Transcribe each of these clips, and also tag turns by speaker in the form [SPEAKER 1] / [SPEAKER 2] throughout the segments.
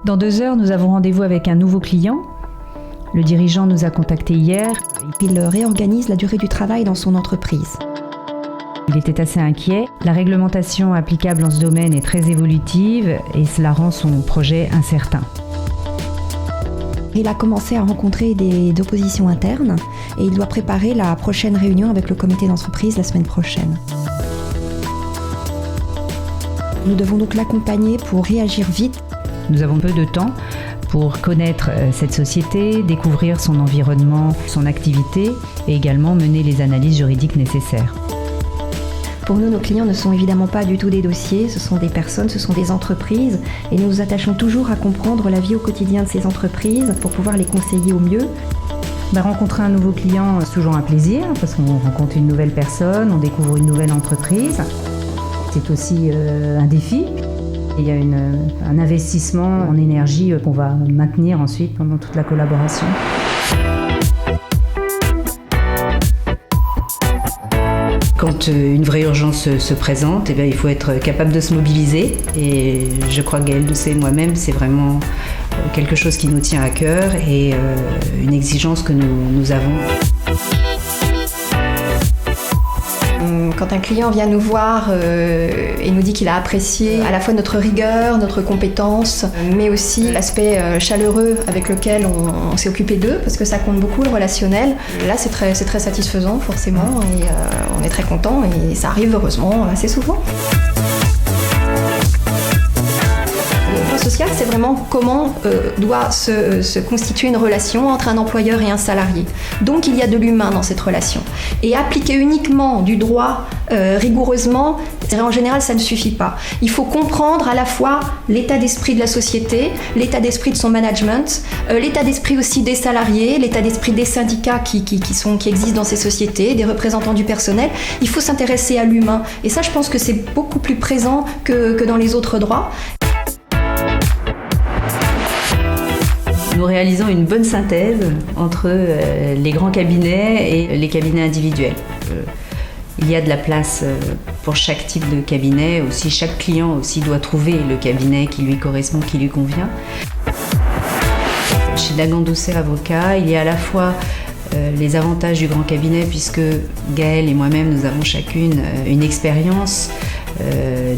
[SPEAKER 1] Dans 2 heures, nous avons rendez-vous avec un nouveau client. Le dirigeant nous a contactés hier.
[SPEAKER 2] Il réorganise la durée du travail dans son entreprise.
[SPEAKER 1] Il était assez inquiet. La réglementation applicable en ce domaine est très évolutive et cela rend son projet incertain.
[SPEAKER 2] Il a commencé à rencontrer des oppositions internes et il doit préparer la prochaine réunion avec le comité d'entreprise la semaine prochaine. Nous devons donc l'accompagner pour réagir vite.
[SPEAKER 1] Nous avons peu de temps pour connaître cette société, découvrir son environnement, son activité et également mener les analyses juridiques nécessaires.
[SPEAKER 2] Pour nous, nos clients ne sont évidemment pas du tout des dossiers, ce sont des personnes, ce sont des entreprises et nous nous attachons toujours à comprendre la vie au quotidien de ces entreprises pour pouvoir les conseiller au mieux.
[SPEAKER 1] Rencontrer un nouveau client, c'est toujours un plaisir parce qu'on rencontre une nouvelle personne, on découvre une nouvelle entreprise. C'est aussi un défi. Il y a un investissement en énergie qu'on va maintenir ensuite pendant toute la collaboration. Quand une vraie urgence se présente, il faut être capable de se mobiliser. Et je crois que Gaëlle Doucet et moi-même, c'est vraiment quelque chose qui nous tient à cœur et une exigence que nous avons.
[SPEAKER 2] Quand un client vient nous voir et nous dit qu'il a apprécié à la fois notre rigueur, notre compétence, mais aussi l'aspect chaleureux avec lequel on s'est occupé d'eux, parce que ça compte beaucoup le relationnel, là c'est très satisfaisant forcément et on est très content et ça arrive heureusement assez souvent. Le droit social, c'est vraiment comment doit se constituer une relation entre un employeur et un salarié. Donc il y a de l'humain dans cette relation. Et appliquer uniquement du droit rigoureusement, en général, ça ne suffit pas. Il faut comprendre à la fois l'état d'esprit de la société, l'état d'esprit de son management, l'état d'esprit aussi des salariés, l'état d'esprit des syndicats qui existent dans ces sociétés, des représentants du personnel. Il faut s'intéresser à l'humain. Et ça, je pense que c'est beaucoup plus présent que dans les autres droits.
[SPEAKER 1] Nous réalisons une bonne synthèse entre les grands cabinets et les cabinets individuels. Il y a de la place pour chaque type de cabinet. Aussi, chaque client aussi doit trouver le cabinet qui lui correspond, qui lui convient. Chez Dagan Doucet Avocats, il y a à la fois les avantages du grand cabinet, puisque Gaëlle et moi-même, nous avons chacune une expérience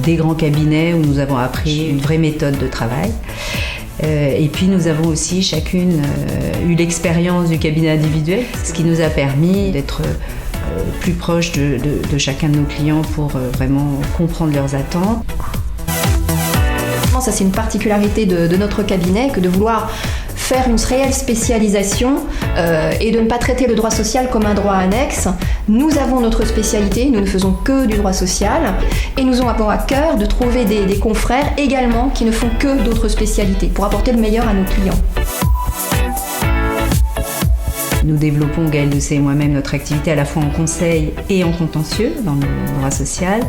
[SPEAKER 1] des grands cabinets où nous avons appris une vraie méthode de travail. Et puis nous avons aussi chacune eu l'expérience du cabinet individuel, ce qui nous a permis d'être plus proche de chacun de nos clients pour vraiment comprendre leurs attentes.
[SPEAKER 2] Ça, c'est une particularité de notre cabinet que de vouloir faire une réelle spécialisation et de ne pas traiter le droit social comme un droit annexe. Nous avons notre spécialité, nous ne faisons que du droit social et nous avons à cœur de trouver des confrères également qui ne font que d'autres spécialités pour apporter le meilleur à nos clients.
[SPEAKER 1] Nous développons, Gaëlle Doucet et moi-même, notre activité à la fois en conseil et en contentieux dans le droit social.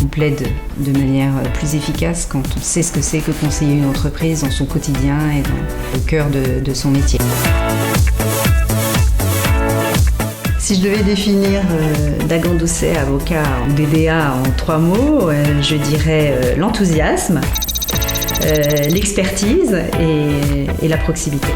[SPEAKER 1] On plaide de manière plus efficace quand on sait ce que c'est que conseiller une entreprise dans son quotidien et au cœur de son métier. Si je devais définir Dagan Doucet Avocat ou DDA en 3 mots, je dirais l'enthousiasme, l'expertise et la proximité.